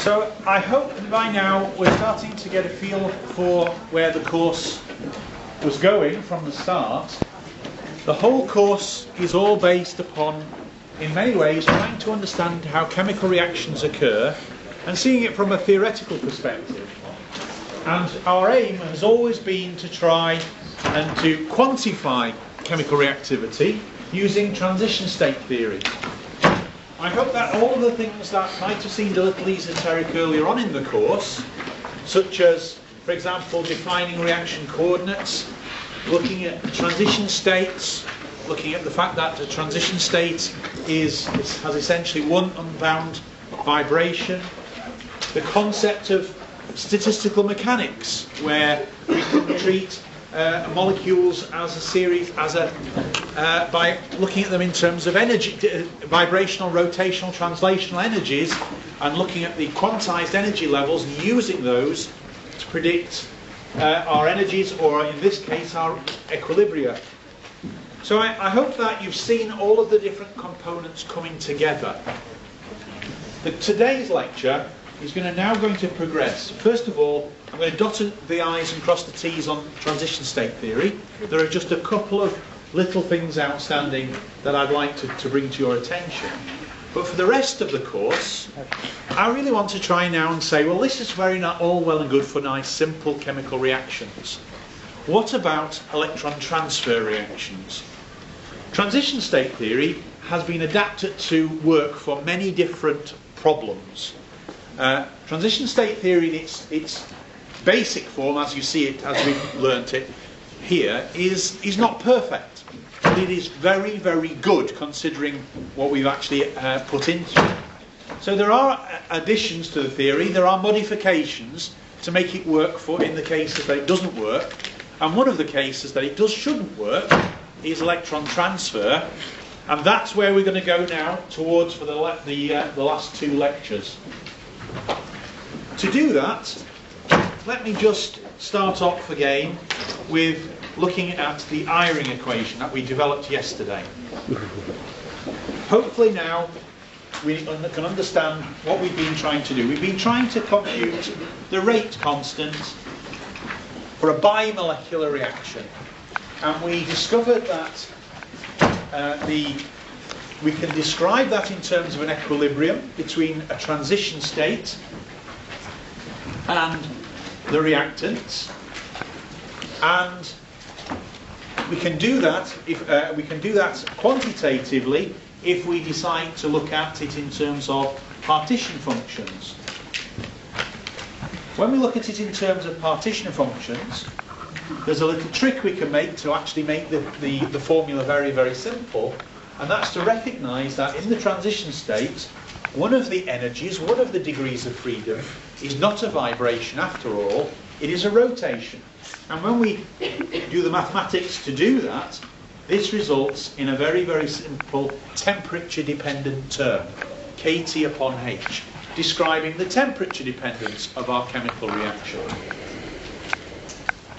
So I hope by now we're starting to get a feel for where the course was going from the start. The whole course is all based upon, in many ways, trying to understand how chemical reactions occur and seeing it from a theoretical perspective. And our aim has always been to try and to quantify chemical reactivity using transition state theory. I hope that all of the things that might have seemed a little esoteric earlier on in the course, such as, for example, defining reaction coordinates, looking at transition states, looking at the fact that a transition state has essentially one unbound vibration, the concept of statistical mechanics, where we can treat molecules as a series, by looking at them in terms of energy, vibrational, rotational, translational energies, and looking at the quantized energy levels and using those to predict our energies, or in this case, our equilibria. So I hope that you've seen all of the different components coming together. But today's lecture is now going to progress. First of all, I'm going to dot the I's and cross the T's on transition state theory. There are just a couple of little things outstanding that I'd like to bring to your attention. But for the rest of the course, I really want to try now and say, well, this is all well and good for nice, simple chemical reactions. What about electron transfer reactions? Transition state theory has been adapted to work for many different problems. Transition state theory in its basic form, as you see it, as we've learnt it here, is not perfect. But it is very, very good considering what we've actually put into it. So there are additions to the theory, there are modifications to make it work in the cases that it doesn't work. And one of the cases that it shouldn't work is electron transfer. And that's where we're going to go now towards for the last two lectures. To do that, let me just start off again with looking at the Eyring equation that we developed yesterday. Hopefully now we can understand what we've been trying to do. We've been trying to compute the rate constant for a bimolecular reaction. And we discovered that we can describe that in terms of an equilibrium between a transition state and the reactants, and we can do that quantitatively if we decide to look at it in terms of partition functions. When we look at it in terms of partition functions, there's a little trick we can make to actually make the formula very, very simple, and that's to recognise that in the transition state, one of the energies, one of the degrees of freedom, is not a vibration after all, it is a rotation. And when we do the mathematics to do that, this results in a very, very simple temperature-dependent term, kT upon H, describing the temperature dependence of our chemical reaction.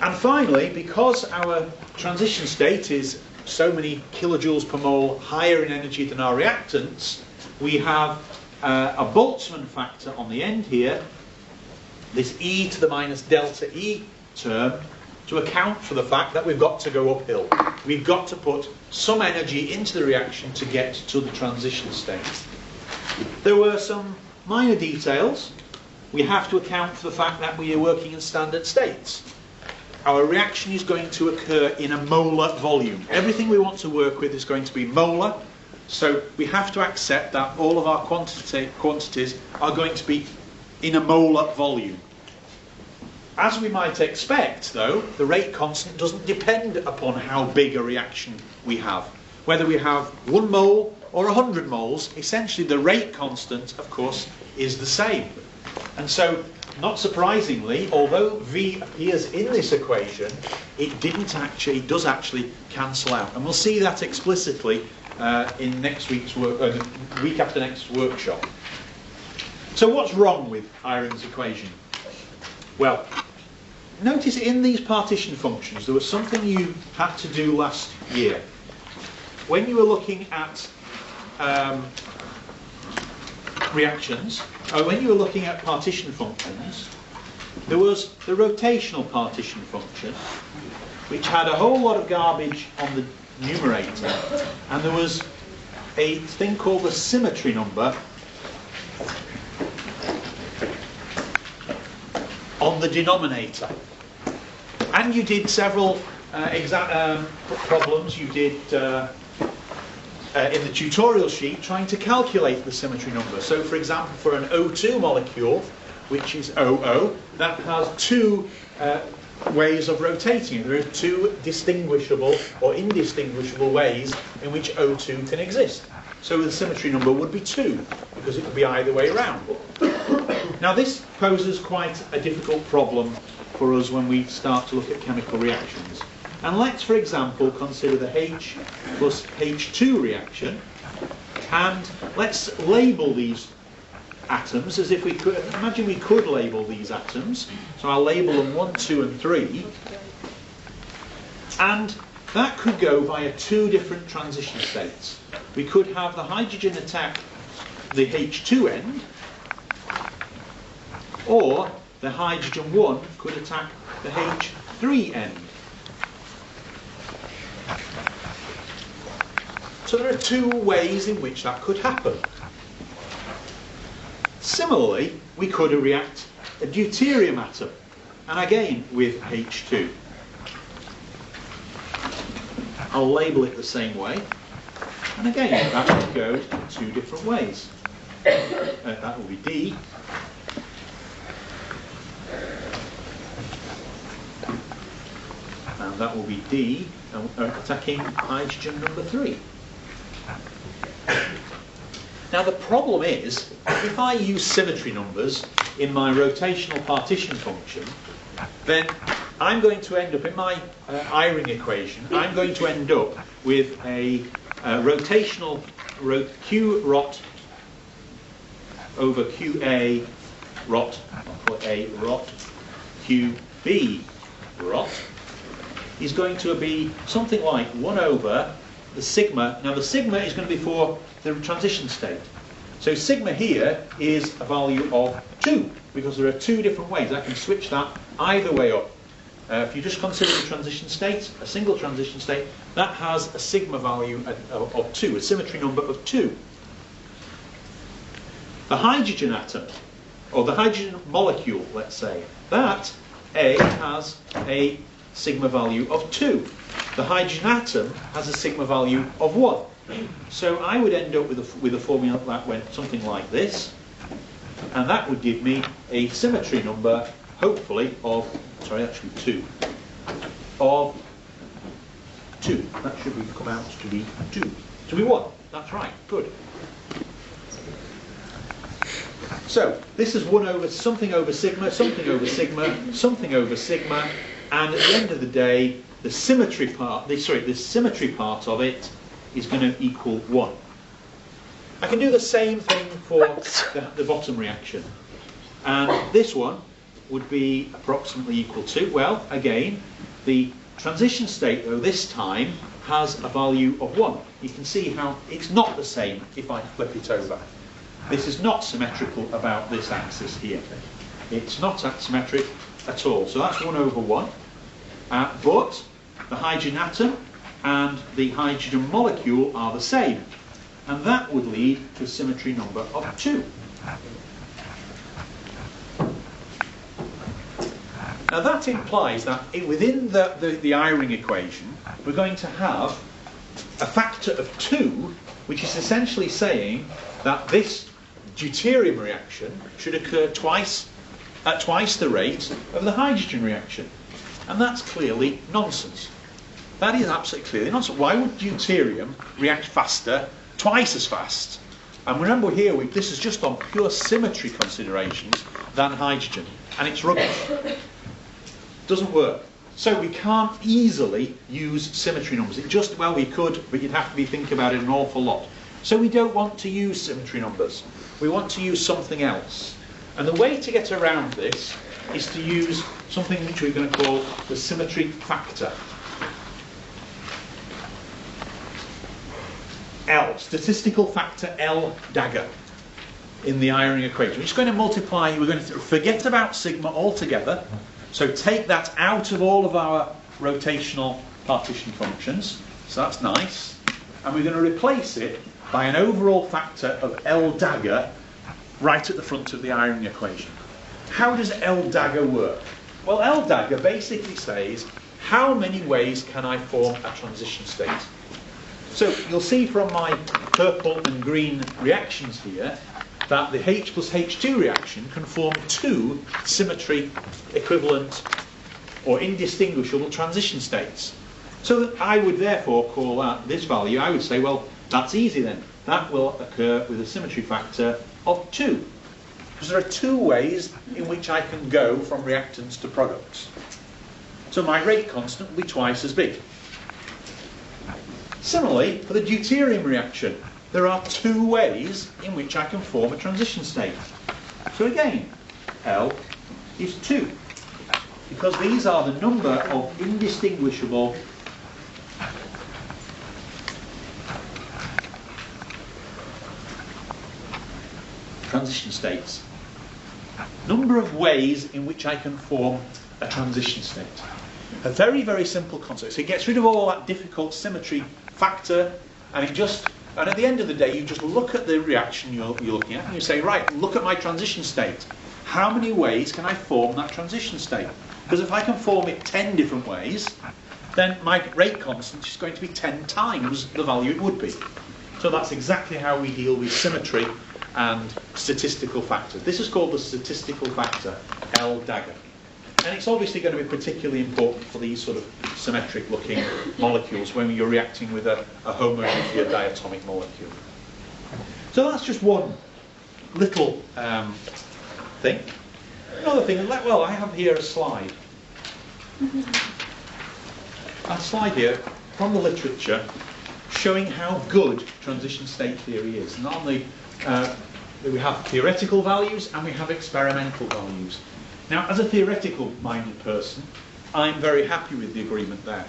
And finally, because our transition state is so many kilojoules per mole higher in energy than our reactants, we have a Boltzmann factor on the end here, this e to the minus delta E term, to account for the fact that we've got to go uphill. We've got to put some energy into the reaction to get to the transition state. There were some minor details. We have to account for the fact that we are working in standard states. Our reaction is going to occur in a molar volume. Everything we want to work with is going to be molar, so we have to accept that all of our quantities are going to be in a molar volume. As we might expect, though, the rate constant doesn't depend upon how big a reaction we have. Whether we have 1 mole or 100 moles, essentially the rate constant, of course, is the same. And so, not surprisingly, although V appears in this equation, it does actually cancel out. And we'll see that explicitly in next week's week after next workshop. So what's wrong with Eyring's equation? Well, notice in these partition functions there was something you had to do last year. When you were looking at reactions, when you were looking at partition functions, there was the rotational partition function, which had a whole lot of garbage on the numerator, and there was a thing called the symmetry number on the denominator. And you did several problems. You did in the tutorial sheet trying to calculate the symmetry number. So for example, for an O2 molecule, which is OO, that has two ways of rotating. There are two distinguishable or indistinguishable ways in which O2 can exist. So the symmetry number would be 2, because it could be either way around. Now this poses quite a difficult problem for us when we start to look at chemical reactions. And let's, for example, consider the H plus H2 reaction, and let's label these atoms as if we could. Imagine we could label these atoms. So I'll label them 1, 2 and 3, and that could go via two different transition states. We could have the hydrogen attack the H2 end, or the hydrogen 1 could attack the H3 end. So there are two ways in which that could happen. Similarly, we could react a deuterium atom, and again with H2. I'll label it the same way, and again that would go two different ways. That will be D, and that will be D attacking hydrogen number 3. Now the problem is, if I use symmetry numbers in my rotational partition function, then I'm going to end up, in my Eyring equation, I'm going to end up with a rotational Q rot over QA rot, I'll call it A rot, QB rot, is going to be something like 1 over the sigma. Now the sigma is going to be for the transition state. So sigma here is a value of 2, because there are two different ways. I can switch that either way up. If you just consider the transition state, a single transition state, that has a sigma value of 2, a symmetry number of 2. The hydrogen atom, or the hydrogen molecule, let's say, that A has a sigma value of 2. The hydrogen atom has a sigma value of 1. So I would end up with a formula that went something like this, and that would give me a symmetry number, hopefully, of, sorry, that should be 2, of 2. That should come out to be 2. To be 1. That's right. Good. So this is 1 over something over sigma, something over sigma, something over sigma, and at the end of the day, the symmetry part, the symmetry part of it is going to equal 1. I can do the same thing for the bottom reaction, and this one would be approximately equal to, well, again, the transition state, though, this time has a value of 1. You can see how it's not the same if I flip it over. This is not symmetrical about this axis here. It's not symmetric at all. So that's 1 over 1. But the hydrogen atom and the hydrogen molecule are the same. And that would lead to a symmetry number of 2. Now that implies that within the Eyring equation, we're going to have a factor of 2, which is essentially saying that this deuterium reaction should occur at twice the rate of the hydrogen reaction. And that's clearly nonsense. That is absolutely clearly nonsense. Why would deuterium react faster, twice as fast? And remember here, this is just on pure symmetry considerations than hydrogen. And it's rubbish. Doesn't work. So we can't easily use symmetry numbers. Well, we could, but you'd have to be thinking about it an awful lot. So we don't want to use symmetry numbers. We want to use something else. And the way to get around this is to use something which we're going to call the symmetry factor. L, statistical factor L dagger. in the ironing equation. We're just going to multiply, we're going to forget about sigma altogether. So take that out of all of our rotational partition functions. So that's nice. And we're going to replace it by an overall factor of L dagger right at the front of the ironing equation. How does L dagger work? Well, L dagger basically says, how many ways can I form a transition state? So you'll see from my purple and green reactions here that the H plus H2 reaction can form two symmetry equivalent or indistinguishable transition states. So I would therefore call that this value, I would say, well, that's easy then. That will occur with a symmetry factor of 2. Because there are two ways in which I can go from reactants to products. So my rate constant will be twice as big. Similarly, for the deuterium reaction, there are two ways in which I can form a transition state. So again, L is 2. Because these are the number of indistinguishable transition states. Number of ways in which I can form a transition state. A very, very simple concept. So it gets rid of all that difficult symmetry factor, and at the end of the day, you just look at the reaction you're looking at, and you say, right, look at my transition state. How many ways can I form that transition state? Because if I can form it 10 different ways, then my rate constant is going to be 10 times the value it would be. So that's exactly how we deal with symmetry and statistical factors. This is called the statistical factor, L dagger. And it's obviously going to be particularly important for these sort of symmetric looking molecules when you're reacting with a homonuclear diatomic molecule. So that's just one little thing. Another thing, well, I have here a slide. A slide here from the literature showing how good transition state theory is. And on the we have theoretical values and we have experimental values. Now, as a theoretical-minded person, I'm very happy with the agreement there.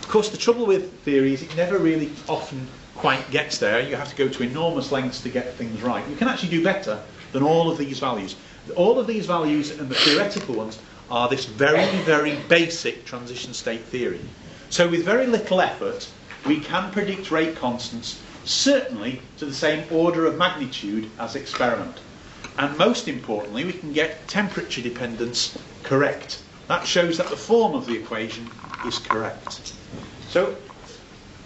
Of course, the trouble with theory is it never really often quite gets there. You have to go to enormous lengths to get things right. You can actually do better than all of these values. All of these values and the theoretical ones are this very, very basic transition state theory. So with very little effort, we can predict rate constants certainly to the same order of magnitude as experiment. And most importantly, we can get temperature dependence correct. That shows that the form of the equation is correct. So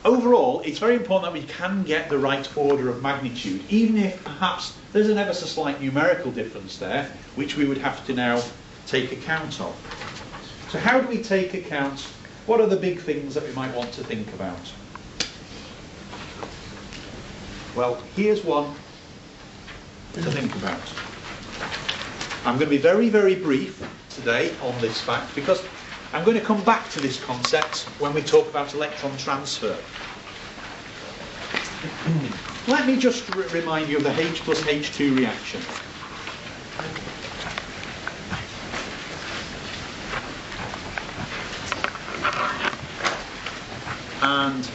overall, it's very important that we can get the right order of magnitude, even if perhaps there's an ever so slight numerical difference there, which we would have to now take account of. So how do we take account? What are the big things that we might want to think about? Well, here's one to think about. I'm going to be very, very brief today on this fact because I'm going to come back to this concept when we talk about electron transfer. Let me just remind you of the H plus H2 reaction. And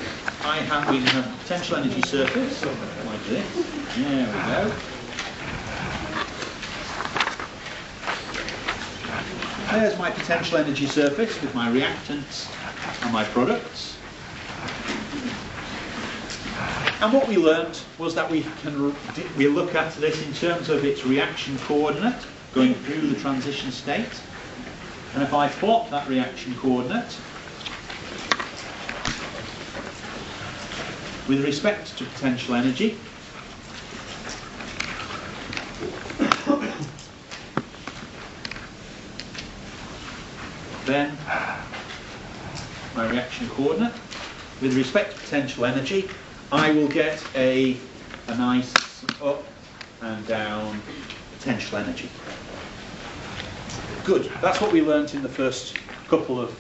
we have a potential energy surface, like this. There we go. There's my potential energy surface with my reactants and my products. And what we learnt was that we look at this in terms of its reaction coordinate going through the transition state. And if I plot that reaction coordinate with respect to potential energy, then my reaction coordinate with respect to potential energy, I will get a nice up and down potential energy. Good. That's what we learnt in the first couple of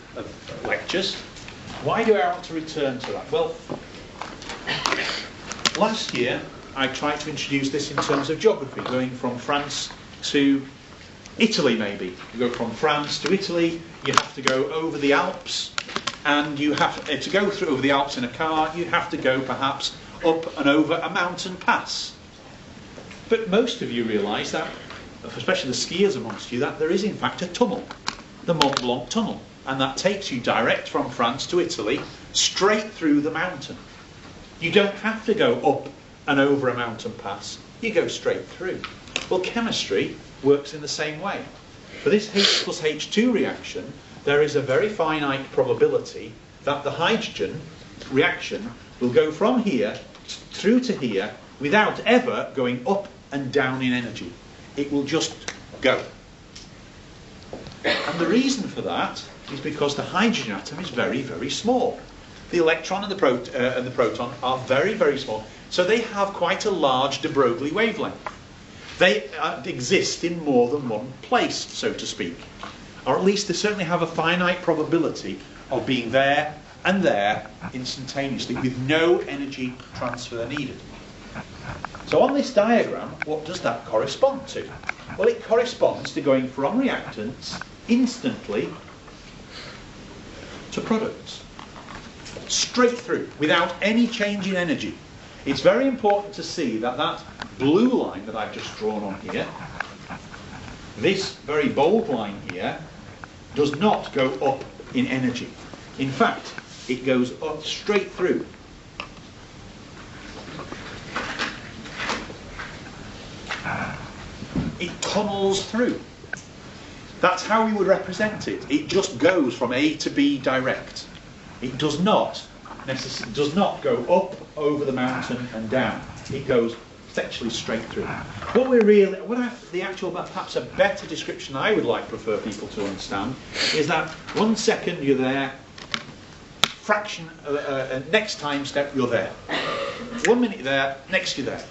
lectures. Why do I want to return to that? Well, last year I tried to introduce this in terms of geography, going from France to Italy maybe. You go from France to Italy, you have to go over the Alps, and you have to go through over the Alps in a car, you have to go perhaps up and over a mountain pass. But most of you realise that, especially the skiers amongst you, that there is in fact a tunnel, the Mont Blanc tunnel, and that takes you direct from France to Italy, straight through the mountain. You don't have to go up and over a mountain pass, you go straight through. Well, chemistry works in the same way. For this H plus H2 reaction, there is a very finite probability that the hydrogen reaction will go from here through to here without ever going up and down in energy. It will just go. And the reason for that is because the hydrogen atom is very, very small. The electron and the proton are very, very small. So they have quite a large de Broglie wavelength. They exist in more than one place, so to speak. Or at least they certainly have a finite probability of being there and there instantaneously with no energy transfer needed. So on this diagram, what does that correspond to? Well, it corresponds to going from reactants instantly to products. Straight through, without any change in energy. It's very important to see that that blue line that I've just drawn on here, this very bold line here, does not go up in energy. In fact, it goes up straight through. It tunnels through. That's how we would represent it. It just goes from A to B direct. It does not go up over the mountain and down. It goes essentially straight through. Perhaps a better description I would prefer people to understand is that 1 second you're there, next time step you're there. 1 minute there, next you're there.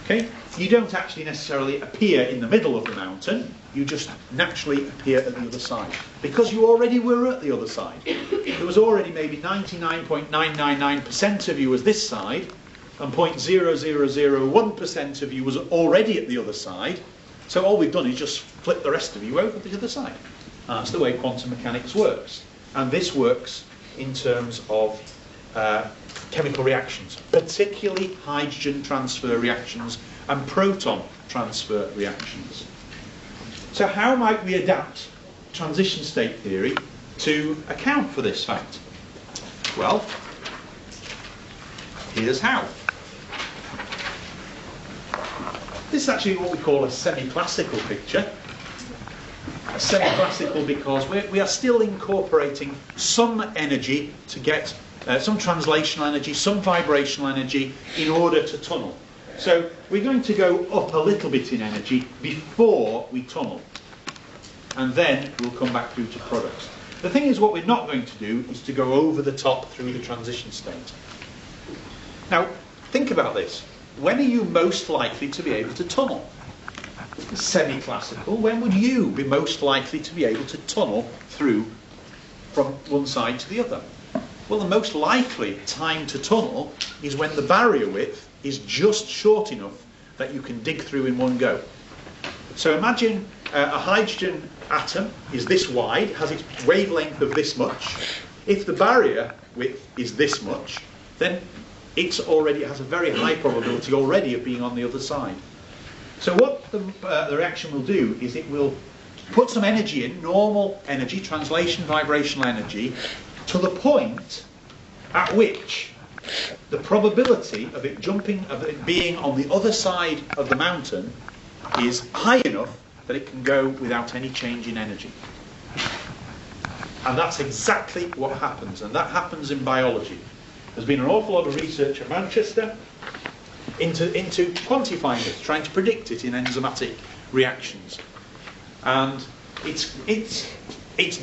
Okay? You don't actually necessarily appear in the middle of the mountain, you just naturally appear at the other side. Because you already were at the other side. There was already maybe 99.999% of you was this side, and 0.0001% of you was already at the other side. So all we've done is just flip the rest of you over to the other side. That's the way quantum mechanics works. And this works in terms of chemical reactions, particularly hydrogen transfer reactions and proton transfer reactions. So how might we adapt transition state theory to account for this fact? Well, here's how. This is actually what we call a semi-classical picture. A semi-classical because we are still incorporating some energy to get some translational energy, some vibrational energy in order to tunnel. So we're going to go up a little bit in energy before we tunnel. And then we'll come back through to products. The thing is, what we're not going to do is to go over the top through the transition state. Now, think about this. When are you most likely to be able to tunnel? Semi-classical. When would you be most likely to be able to tunnel through from one side to the other? Well, the most likely time to tunnel is when the barrier width is just short enough that you can dig through in one go. So imagine a hydrogen atom is this wide, has its wavelength of this much. If the barrier width is this much, then it has a very high probability already of being on the other side. So what the reaction will do is it will put some energy in, normal energy, translation vibrational energy, to the point at which the probability of it being on the other side of the mountain is high enough that it can go without any change in energy. And that's exactly what happens, and that happens in biology. There's been an awful lot of research at Manchester into quantifying this, trying to predict it in enzymatic reactions. And it's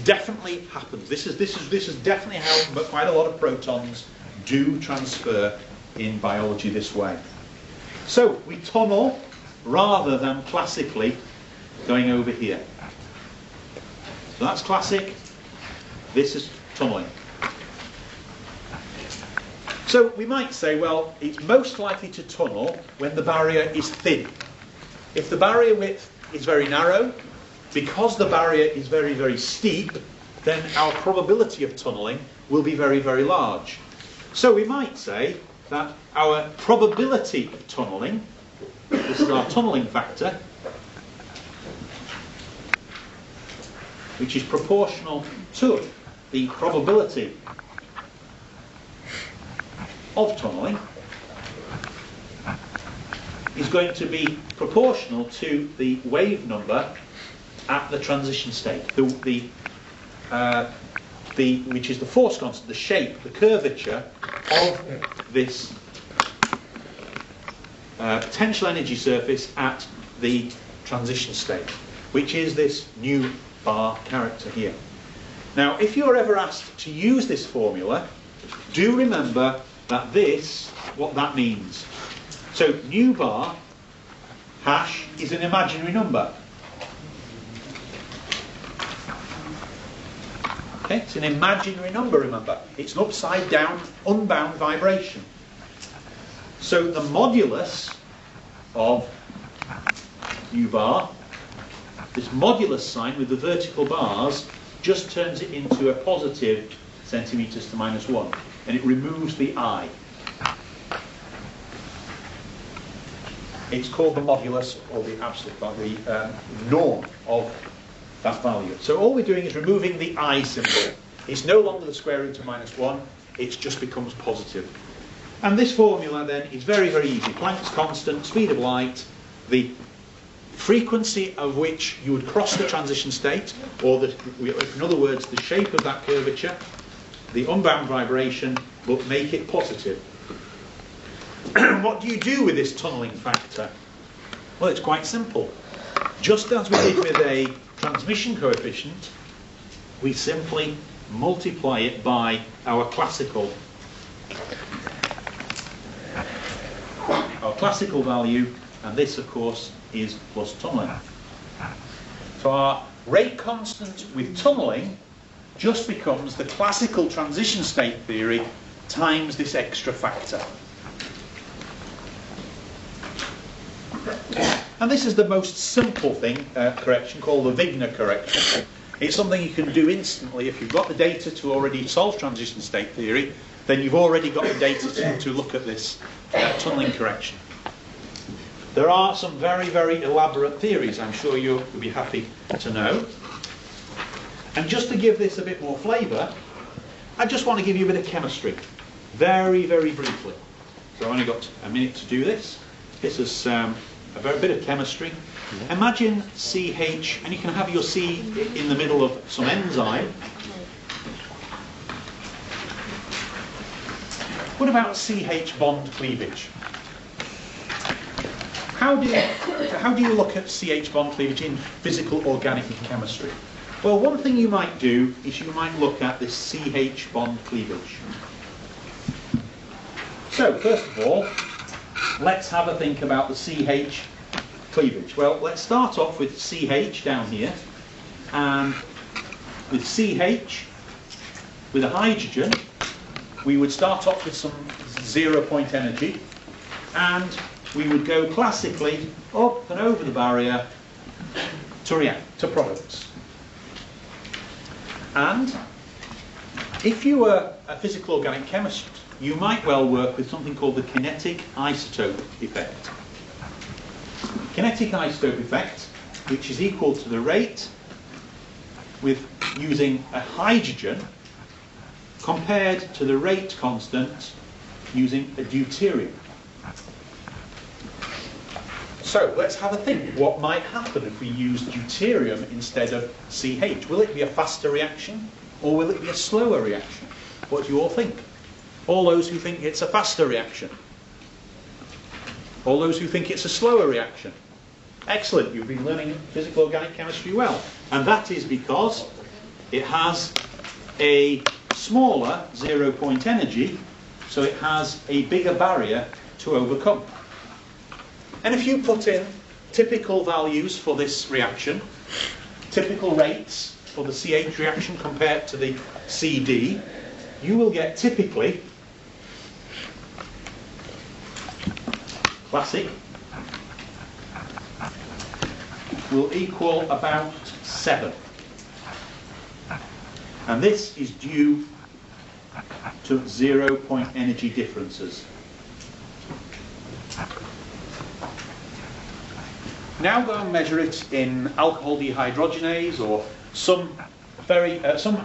definitely happens. This is definitely how quite a lot of protons do transfer in biology this way. So we tunnel rather than classically going over here. So that's classic. This is tunneling. So we might say, well, it's most likely to tunnel when the barrier is thin. If the barrier width is very narrow, because the barrier is very, very steep, then our probability of tunneling will be very, very large. So we might say that our probability of tunneling is our tunnelling factor, which is proportional to the probability of tunnelling, is going to be proportional to the wave number at the transition state, which is the force constant, the shape, the curvature of this potential energy surface at the transition state, which is this new bar character here. Now, if you're ever asked to use this formula, do remember that what that means. So, nu bar hash is an imaginary number. Okay, it's an imaginary number, remember. It's an upside down, unbound vibration. So the modulus of nu bar, this modulus sign with the vertical bars, just turns it into a positive centimetres to -1, and it removes the I. It's called the modulus, or the absolute value, the norm of that value. So all we're doing is removing the I symbol. It's no longer the square root of -1, it just becomes positive. And this formula then is very, very easy. Planck's constant, speed of light, the frequency of which you would cross the transition state, or in other words, the shape of that curvature, the unbound vibration, but make it positive. What do you do with this tunnelling factor? Well, it's quite simple. Just as we did with a transmission coefficient, we simply multiply it by our classical value, and this, of course, is plus tunnelling. So our rate constant with tunnelling just becomes the classical transition state theory times this extra factor. And this is the most simple correction, called the Wigner correction. It's something you can do instantly. If you've got the data to already solve transition state theory, then you've already got the data to look at this tunnelling correction. There are some very, very elaborate theories, I'm sure you'll be happy to know. And just to give this a bit more flavour, I just want to give you a bit of chemistry, very, very briefly. So I've only got a minute to do this. This is a bit of chemistry. Imagine CH, and you can have your C in the middle of some enzyme. What about CH bond cleavage? How do you look at CH bond cleavage in physical organic chemistry? Well, one thing you might do is you might look at this CH bond cleavage. So, first of all, let's have a think about the CH cleavage. Well, let's start off with CH down here, and with CH, with a hydrogen, we would start off with some 0-point energy, and we would go classically up and over the barrier to react to products. And if you were a physical organic chemist, you might well work with something called the kinetic isotope effect. Kinetic isotope effect, which is equal to the rate with using a hydrogen compared to the rate constant using a deuterium. So let's have a think. What might happen if we use deuterium instead of CH? Will it be a faster reaction, or will it be a slower reaction? What do you all think? All those who think it's a faster reaction. All those who think it's a slower reaction. Excellent, you've been learning physical organic chemistry well. And that is because it has a smaller 0-point energy, so it has a bigger barrier to overcome. And if you put in typical values for this reaction, typical rates for the CH reaction compared to the CD, you will get typically classic will equal about 7. And this is due to 0-point energy differences. now go and measure it in alcohol dehydrogenase or some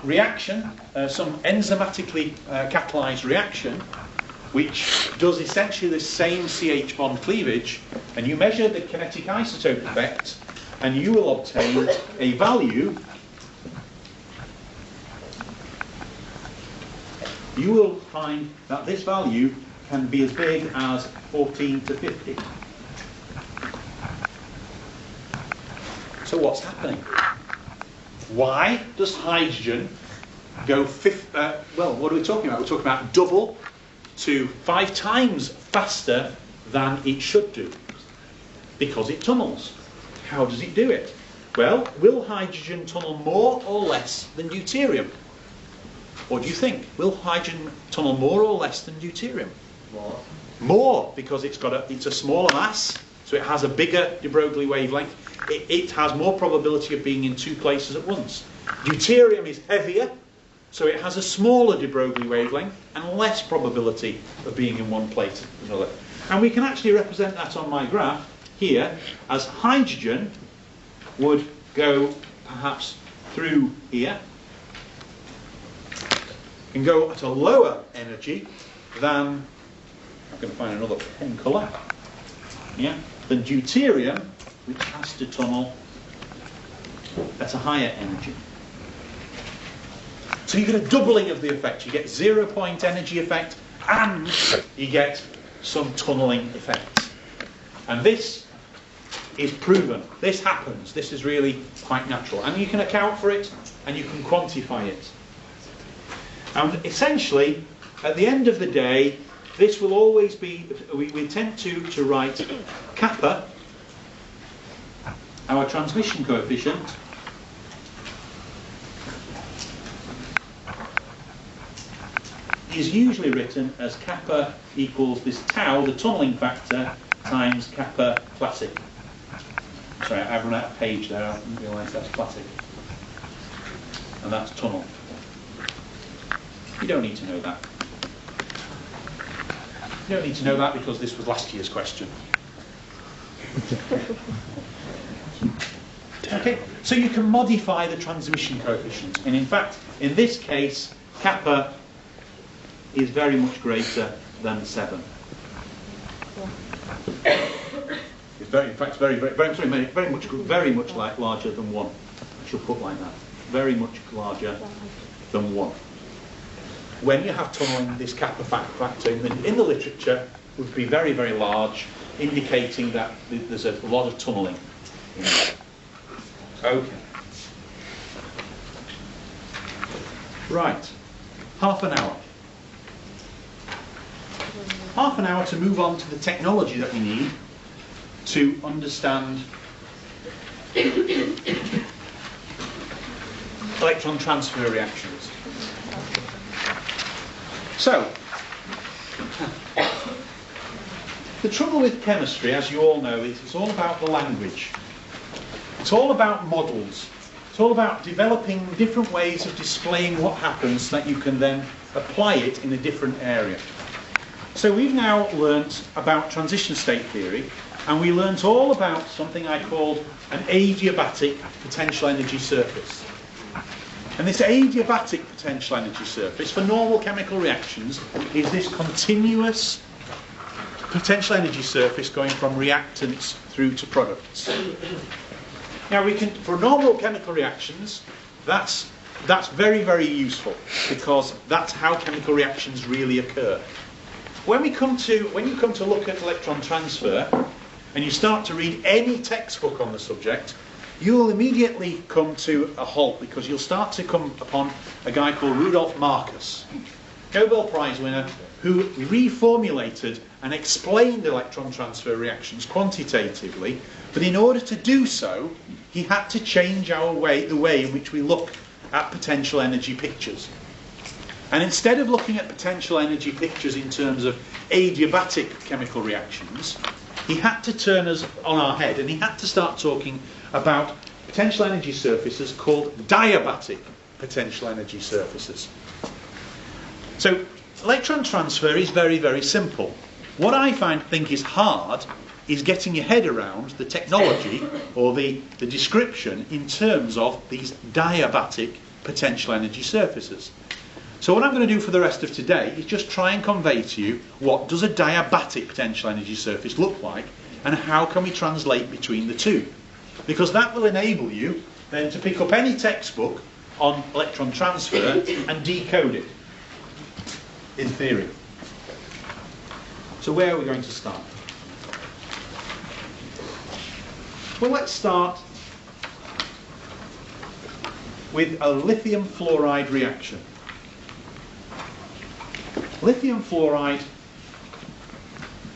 reaction, some enzymatically catalyzed reaction, which does essentially the same CH bond cleavage, and you measure the kinetic isotope effect, and you will obtain a value. You will find that this value can be as big as 14 to 50. So what's happening? Why does hydrogen go well, what are we talking about? We're talking about double to 5 times faster than it should do. Because it tunnels. How does it do it? Well, will hydrogen tunnel more or less than deuterium? What do you think? Will hydrogen tunnel more or less than deuterium? More. More, because it's a smaller mass, so it has a bigger de Broglie wavelength. It has more probability of being in 2 places at once. Deuterium is heavier, so it has a smaller de Broglie wavelength and less probability of being in one place than another. And we can actually represent that on my graph here as hydrogen would go perhaps through here and go at a lower energy than, I'm going to find another pen colour, than deuterium, which has to tunnel at a higher energy. So you get a doubling of the effect. You get 0-point energy effect and you get some tunneling effect. And this is proven. This happens. This is really quite natural. And you can account for it and you can quantify it. And essentially, at the end of the day, this will always be, we tend to write kappa, our transmission coefficient, is usually written as kappa equals this tau, the tunnelling factor, times kappa classic. Sorry, I've run out of page there, I didn't realise that's classic. And that's tunnel. You don't need to know that. You don't need to know that because this was last year's question. Okay, so you can modify the transmission coefficient, and in fact, in this case, kappa is very much greater than 7. It's very much larger than 1. I should put like that. Very much larger than 1. When you have tunnelling, this kappa factor in the literature would be very, very large, indicating that there's a lot of tunnelling in there. Okay. Right. Half an hour. Half an hour to move on to the technology that we need to understand electron transfer reactions. So, the trouble with chemistry, as you all know, is it's all about the language. It's all about models. It's all about developing different ways of displaying what happens so that you can then apply it in a different area. So we've now learnt about transition state theory, and we learnt all about something I called an adiabatic potential energy surface. And this adiabatic potential energy surface for normal chemical reactions is this continuous potential energy surface going from reactants through to products. Now for normal chemical reactions, that's very, very useful because that's how chemical reactions really occur. When you come to look at electron transfer and you start to read any textbook on the subject, you'll immediately come to a halt because you'll start to come upon a guy called Rudolf Marcus, Nobel Prize winner, who reformulated and explained electron transfer reactions quantitatively, but in order to do so, he had to change the way in which we look at potential energy pictures. And instead of looking at potential energy pictures in terms of adiabatic chemical reactions, he had to turn us on our head and he had to start talking about potential energy surfaces called diabatic potential energy surfaces. So electron transfer is very, very simple. What I think is hard is getting your head around the technology or the description in terms of these diabatic potential energy surfaces. So what I'm going to do for the rest of today is just try and convey to you what does a diabatic potential energy surface look like and how can we translate between the two. Because that will enable you then to pick up any textbook on electron transfer and decode it in theory. So where are we going to start? Well, let's start with a lithium fluoride reaction. Lithium fluoride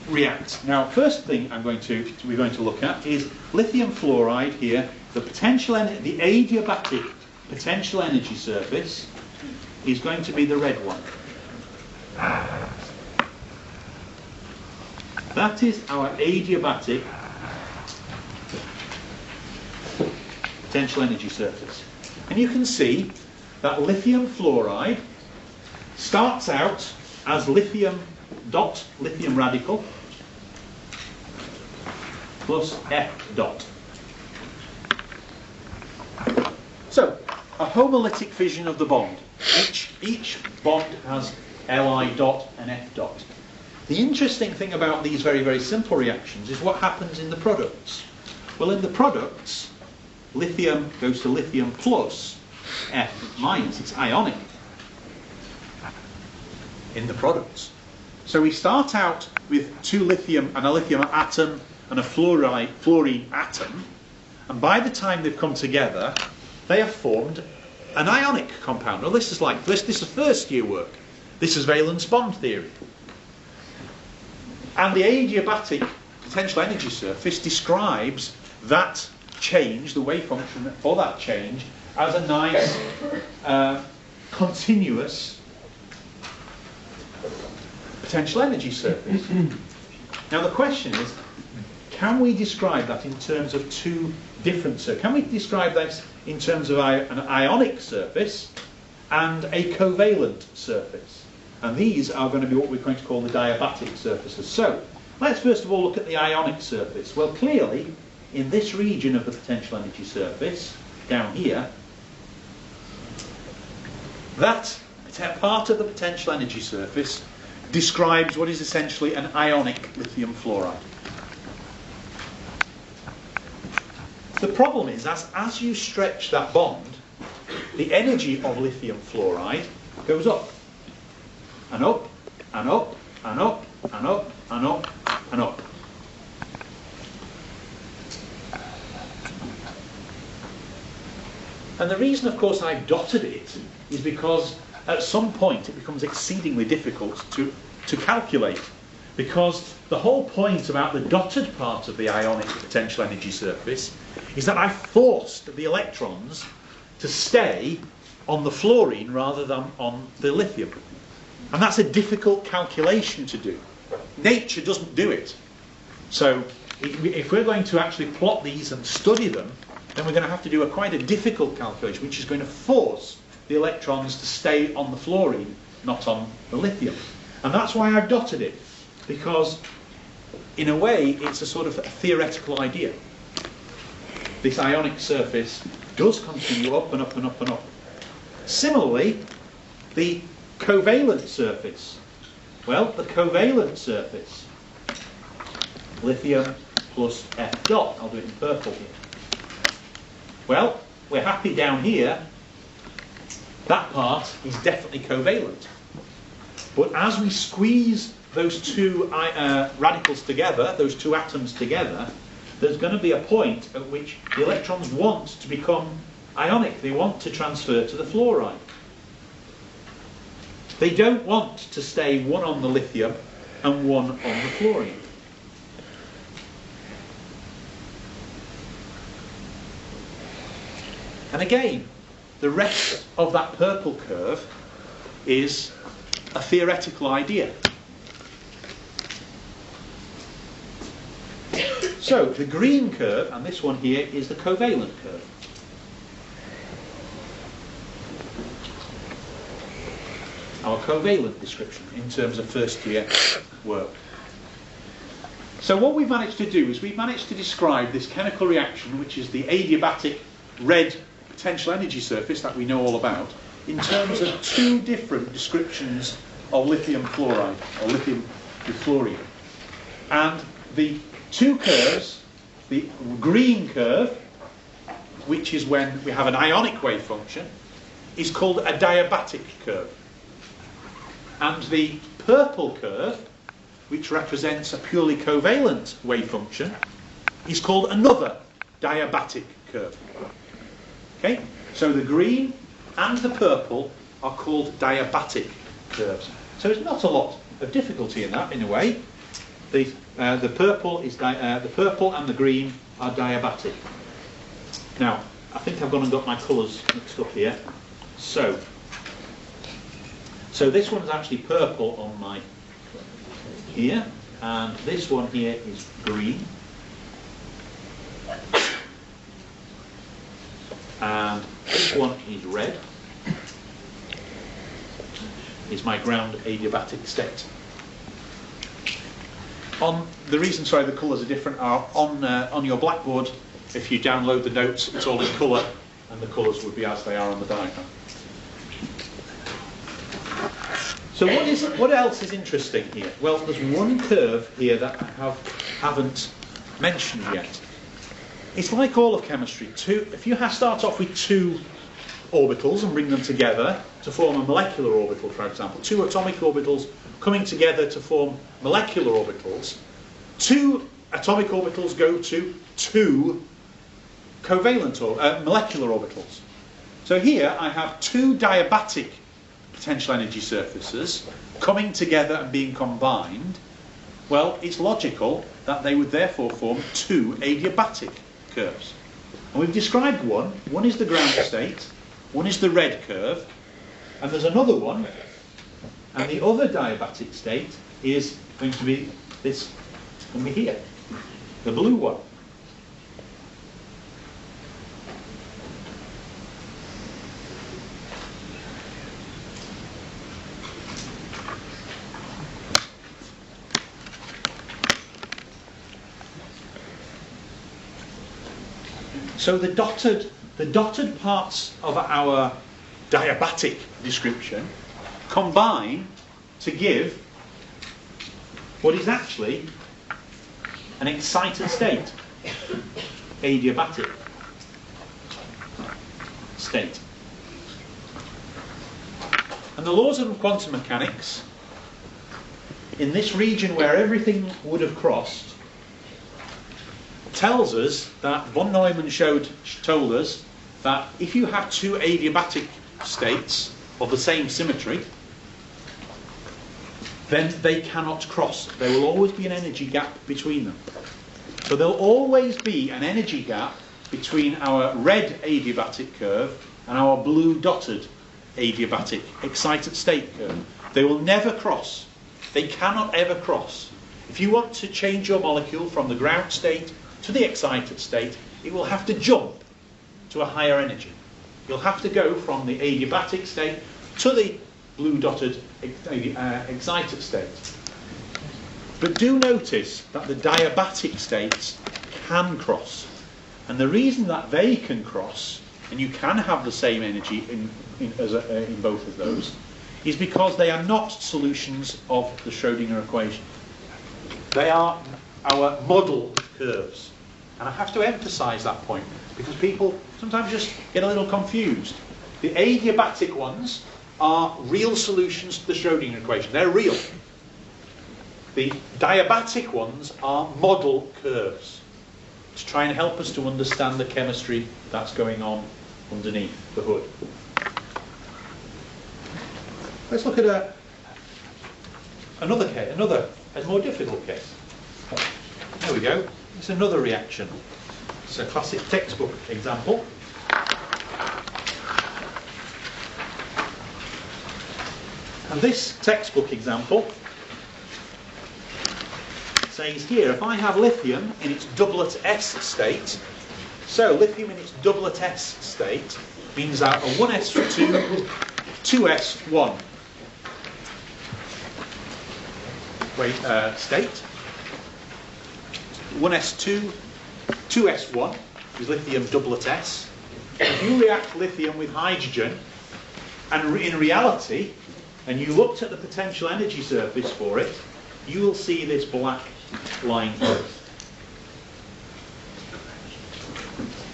reacts. Now, first thing we're going to look at is lithium fluoride here. The adiabatic potential energy surface is going to be the red one. That is our adiabatic potential energy surface. And you can see that lithium fluoride starts out as lithium radical plus F dot. So, a homolytic fission of the bond. Each bond has Li dot and F dot. The interesting thing about these very, very simple reactions is what happens in the products. Well, in the products, lithium goes to lithium plus F minus. It's ionic in the products. So we start out with two lithium and a lithium atom and a fluorine atom, and by the time they've come together, they have formed an ionic compound. Well, this is first year work. This is valence bond theory. And the adiabatic potential energy surface describes that change, the wave function for that change, as a nice continuous potential energy surface. Now the question is, can we describe that in terms of two different surfaces? Can we describe this in terms of an ionic surface and a covalent surface? And these are going to be what we're going to call the diabatic surfaces. So, let's first of all look at the ionic surface. Well, clearly, in this region of the potential energy surface, down here, that part of the potential energy surface describes what is essentially an ionic lithium fluoride. The problem is, as you stretch that bond, the energy of lithium fluoride goes up. And up, and up, and up, and up, and up, and up. And the reason, of course, I've dotted it is because at some point it becomes exceedingly difficult to calculate. Because the whole point about the dotted part of the ionic potential energy surface is that I forced the electrons to stay on the fluorine rather than on the lithium. And that's a difficult calculation to do. Nature doesn't do it. So if we're going to actually plot these and study them, then we're going to have to do quite a difficult calculation, which is going to force the electrons to stay on the fluorine, not on the lithium. And that's why I've dotted it, because in a way it's a sort of a theoretical idea. This ionic surface does continue up and up and up and up. Similarly, the covalent surface. Well, the covalent surface, lithium plus F dot. I'll do it in purple here. Well, we're happy down here. That part is definitely covalent. But as we squeeze those two radicals together, those two atoms together, there's going to be a point at which the electrons want to become ionic. They want to transfer to the fluoride. They don't want to stay one on the lithium and one on the fluorine. And again, the rest of that purple curve is a theoretical idea. So the green curve, and this one here, is the covalent curve. Our covalent description in terms of first year work. So what we've managed to do is we've managed to describe this chemical reaction, which is the adiabatic red potential energy surface that we know all about, in terms of two different descriptions of lithium fluoride, or lithium with fluorine. And the two curves, the green curve, which is when we have an ionic wave function, is called a diabatic curve. And the purple curve, which represents a purely covalent wave function, is called another diabatic curve. Okay? So the green and the purple are called diabatic curves. So there's not a lot of difficulty in that, in a way. The purple and the green are diabatic. Now, I think I've gone and got my colours mixed up here. So this one's actually purple on my here, and this one here is green, and this one is red. Is my ground adiabatic state. The reason, sorry, the colours are different are on your blackboard. If you download the notes, it's all in colour, and the colours would be as they are on the diagram. So what else is interesting here? Well, there's one curve here that I haven't mentioned yet. It's like all of chemistry. If you start off with two orbitals and bring them together to form a molecular orbital, for example, two atomic orbitals coming together to form molecular orbitals, two atomic orbitals go to two covalent or molecular orbitals. So here I have two diabatic potential energy surfaces coming together and being combined. Well, it's logical that they would therefore form two adiabatic curves. And we've described one. One is the ground state, one is the red curve, and there's another one, and the other diabatic state is going to be this, going to be here, the blue one. So the dotted parts of our diabatic description combine to give what is actually an excited state, adiabatic state. And the laws of quantum mechanics, in this region where everything would have crossed, tells us that von Neumann told us that if you have two adiabatic states of the same symmetry, then they cannot cross. There will always be an energy gap between them. So there will always be an energy gap between our red adiabatic curve and our blue dotted adiabatic excited state curve. They will never cross. They cannot ever cross. If you want to change your molecule from the ground state to the excited state, it will have to jump to a higher energy. You'll have to go from the adiabatic state to the blue dotted excited state. But do notice that the diabatic states can cross. And the reason that they can cross, and you can have the same energy in both of those, is because they are not solutions of the Schrödinger equation. They are our model curves. And I have to emphasise that point, because people sometimes just get a little confused. The adiabatic ones are real solutions to the Schrödinger equation. They're real. The diabatic ones are model curves to try and help us to understand the chemistry that's going on underneath the hood. Let's look at another case, a more difficult case. There we go. It's another reaction. It's a classic textbook example. And this textbook example says here, if I have lithium in its doublet S state, so lithium in its doublet S state means that a 1s2, 2s1 state. 1s2, 2s1 is lithium doublet S. If you react lithium with hydrogen, and in reality, and you looked at the potential energy surface for it, you will see this black line here.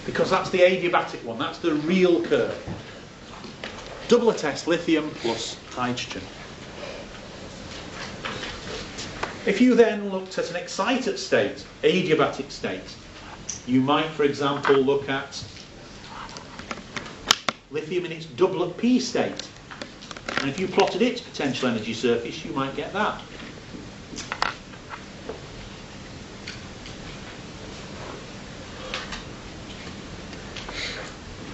Because that's the adiabatic one, that's the real curve. Doublet S lithium plus hydrogen. If you then looked at an excited state, adiabatic state, you might, for example, look at lithium in its doublet P state. And if you plotted its potential energy surface, you might get that.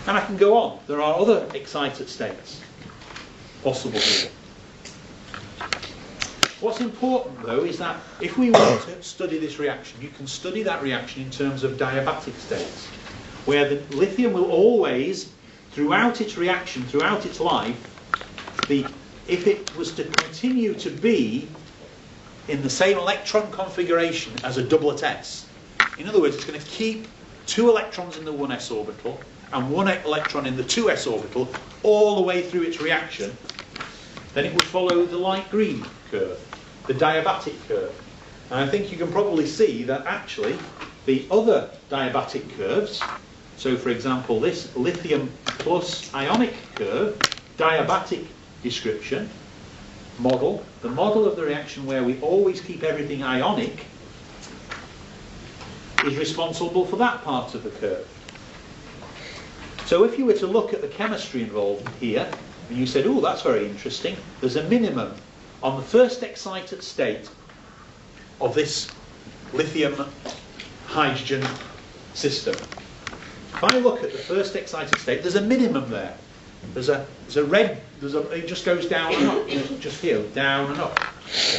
And I can go on. There are other excited states possible here. What's important, though, is that if we want to study this reaction, you can study that reaction in terms of diabatic states, where the lithium will always, throughout its reaction, throughout its life, if it was to continue to be in the same electron configuration as a doublet S, in other words, it's going to keep 2 electrons in the 1s orbital and 1 electron in the 2s orbital all the way through its reaction, then it would follow the light green curve, the diabatic curve. And I think you can probably see that actually the other diabatic curves, so for example this lithium plus ionic curve, diabatic description, model, the model of the reaction where we always keep everything ionic, is responsible for that part of the curve. So if you were to look at the chemistry involved here, and you said, oh, that's very interesting, there's a minimum on the first excited state of this lithium hydrogen system. If I look at the first excited state, there's a minimum there. There's a red, it just goes down and up, just here, down and up.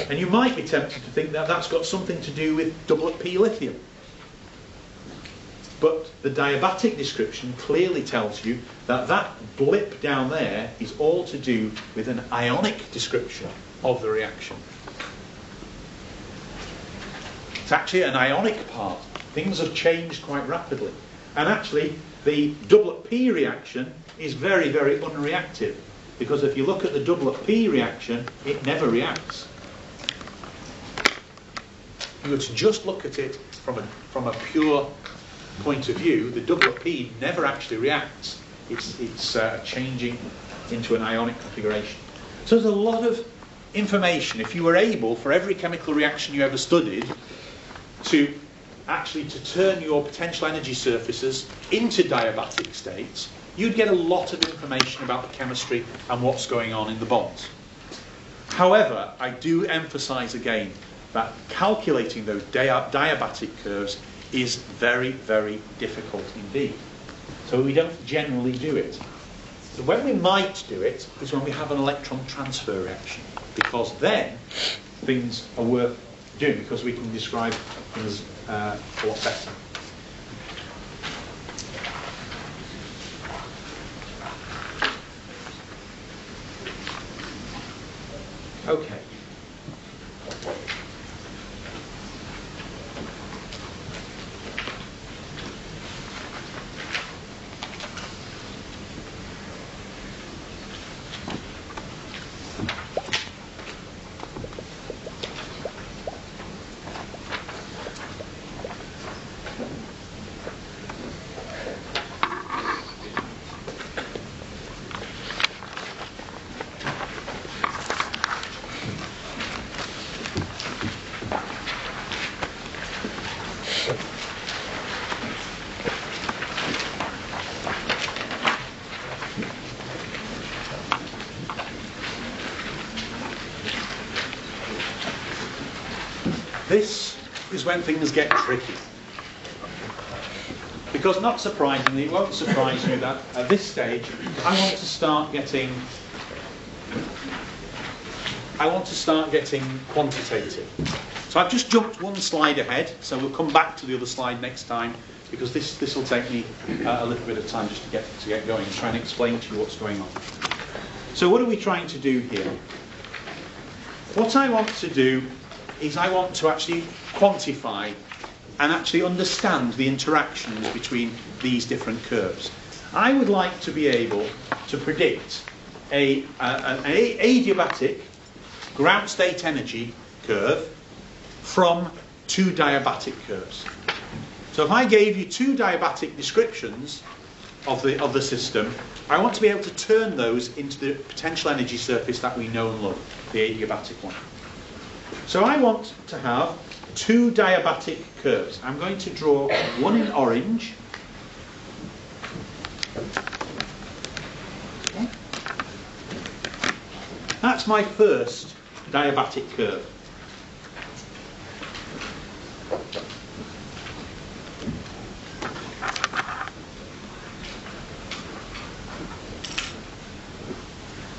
And you might be tempted to think that that's got something to do with doublet P lithium. But the diabatic description clearly tells you that that blip down there is all to do with an ionic description of the reaction. It's actually an ionic part. Things have changed quite rapidly. And actually, the doublet P reaction is very, very unreactive. Because if you look at the doublet P reaction, it never reacts. If you were to just look at it from a pure point of view, the doublet P never actually reacts. It's changing into an ionic configuration. So there's a lot of information. If you were able, for every chemical reaction you ever studied, to turn your potential energy surfaces into diabatic states, you'd get a lot of information about the chemistry and what's going on in the bonds. However, I do emphasize again that calculating those diabatic curves is very, very difficult indeed. So we don't generally do it. So when we might do it is when we have an electron transfer reaction, because then things are worth doing, because we can describe things a lot better. Okay. This is when things get tricky. Because not surprisingly, it won't surprise you that at this stage I want to start getting quantitative. So I've just jumped one slide ahead, so we'll come back to the other slide next time, because this will take me a little bit of time just to get going and try and explain to you what's going on. So what are we trying to do here? What I want to do is I want to actually quantify and actually understand the interactions between these different curves. I would like to be able to predict an adiabatic ground state energy curve from two diabatic curves. So if I gave you two diabatic descriptions of the system, I want to be able to turn those into the potential energy surface that we know and love, the adiabatic one. So I want to have two diabatic curves. I'm going to draw one in orange. Okay. That's my first diabatic curve.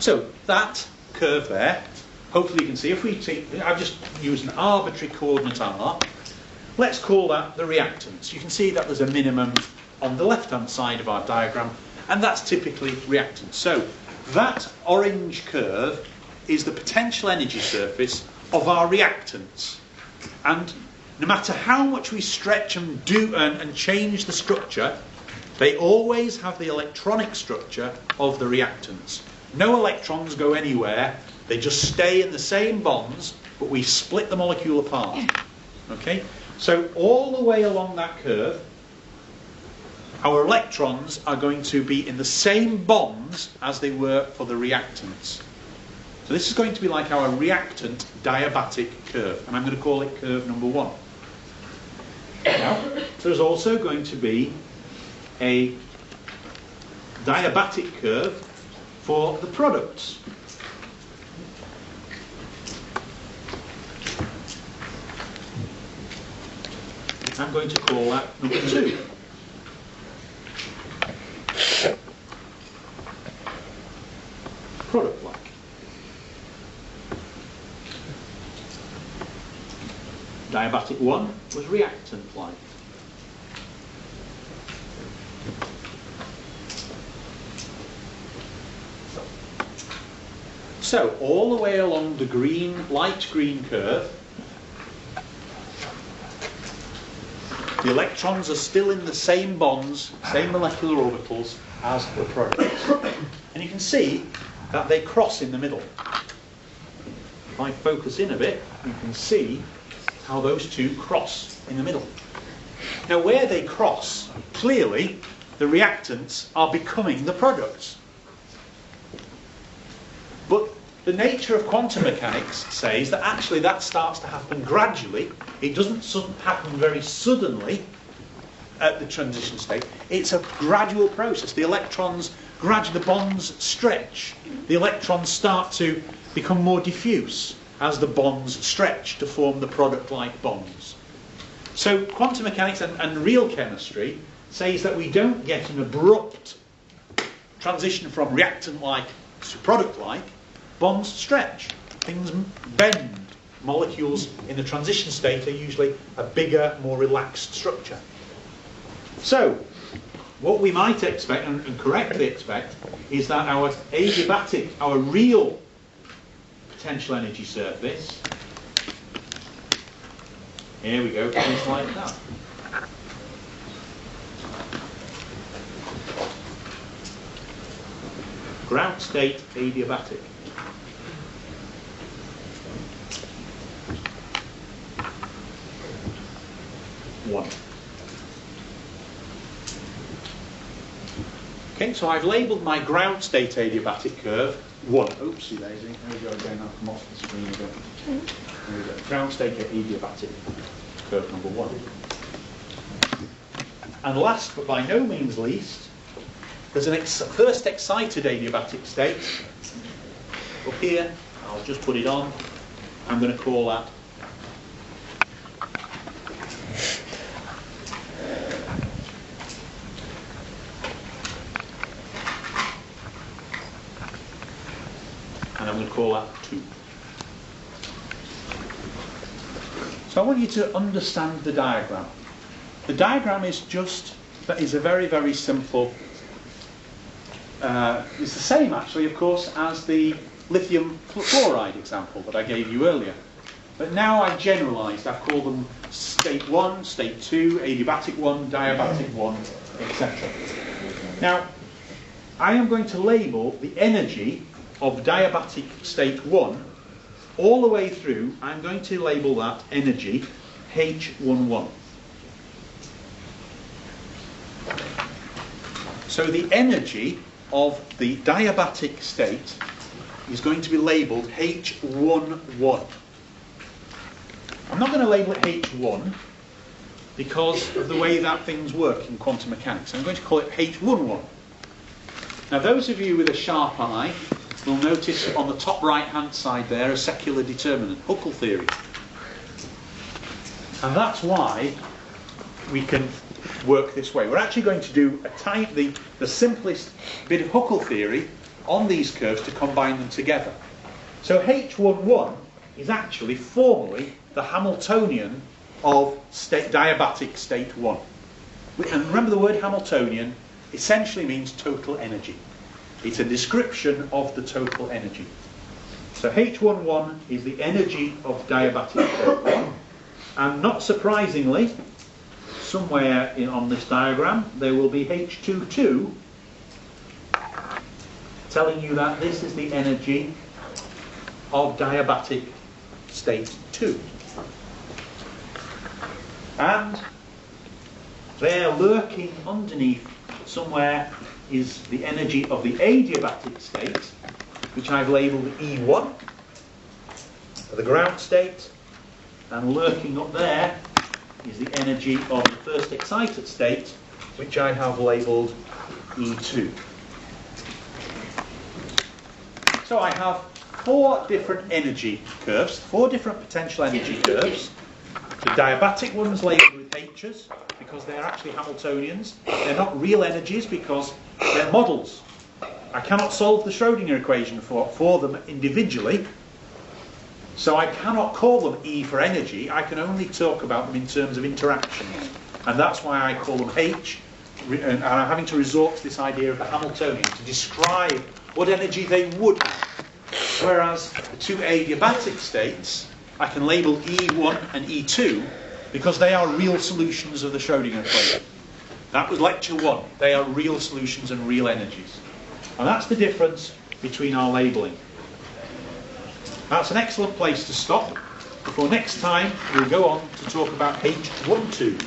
So that curve there, hopefully you can see, if we take, I've just used an arbitrary coordinate R, let's call that the reactance. You can see that there's a minimum on the left-hand side of our diagram, and that's typically reactance. So that orange curve is the potential energy surface of our reactants. And no matter how much we stretch and do and change the structure, they always have the electronic structure of the reactants. No electrons go anywhere, they just stay in the same bonds, but we split the molecule apart. Okay? So all the way along that curve, our electrons are going to be in the same bonds as they were for the reactants. So this is going to be like our reactant diabatic curve, and I'm going to call it curve number 1. Now, there's also going to be a diabatic curve for the products. I'm going to call that number 2. Product-like. Diabatic 1 was reactant-like. So, all the way along the green, light green curve, the electrons are still in the same bonds, same molecular orbitals as the products. And you can see that they cross in the middle. If I focus in a bit, you can see how those two cross in the middle. Now, where they cross, clearly the reactants are becoming the products. But the nature of quantum mechanics says that actually that starts to happen gradually. It doesn't happen very suddenly at the transition state. It's a gradual process. The electrons gradually, the bonds stretch. The electrons start to become more diffuse as the bonds stretch to form the product-like bonds. So quantum mechanics and real chemistry says that we don't get an abrupt transition from reactant-like to product-like. Bonds stretch, things bend. Molecules in the transition state are usually a bigger, more relaxed structure. So, what we might expect, and correctly expect, is that our adiabatic, our real potential energy surface, here we go, is like that. Ground state adiabatic. One. Okay, so I've labelled my ground state adiabatic curve 1. Oopsie daisy, there we go again, I've come off the screen again. There we go. Ground state adiabatic curve number 1. And last but by no means least, there's a first excited adiabatic state. Up here, I'll just put it on. I'm going to call that I'm going to call that 2. So I want you to understand the diagram. The diagram is a very, very simple. It's the same actually, of course, as the lithium fluoride example that I gave you earlier. But now I've generalised. I've called them state 1, state 2, adiabatic 1, diabatic 1, etc. Now, I am going to label the energy of diabatic state 1 all the way through. I'm going to label that energy H11. So the energy of the diabatic state is going to be labelled H11. I'm not going to label it H1 because of the way that things work in quantum mechanics. I'm going to call it H11. Now those of you with a sharp eye will notice on the top right hand side there a secular determinant, Huckel theory. And that's why we can work this way. We're actually going to do the simplest bit of Huckel theory on these curves to combine them together. So H11 is actually formally the Hamiltonian of diabatic state 1. And remember, the word Hamiltonian essentially means total energy. It's a description of the total energy. So H11 is the energy of diabatic state 1. And not surprisingly, somewhere on this diagram there will be H22 telling you that this is the energy of diabatic state 2. And there, lurking underneath somewhere, is the energy of the adiabatic state, which I've labelled E1, the ground state, and lurking up there is the energy of the first excited state, which I have labelled E2. So I have 4 different energy curves, 4 different potential energy curves. The diabatic ones labelled with H's because they're actually Hamiltonians. They're not real energies because they're models. I cannot solve the Schrödinger equation for them individually, so I cannot call them E for energy. I can only talk about them in terms of interactions, and that's why I call them H, and I'm having to resort to this idea of the Hamiltonian to describe what energy they would have. Whereas the 2 adiabatic states, I can label E1 and E2 because they are real solutions of the Schrödinger equation. That was lecture 1. They are real solutions and real energies. And that's the difference between our labelling. That's an excellent place to stop. Before next time, we'll go on to talk about H12.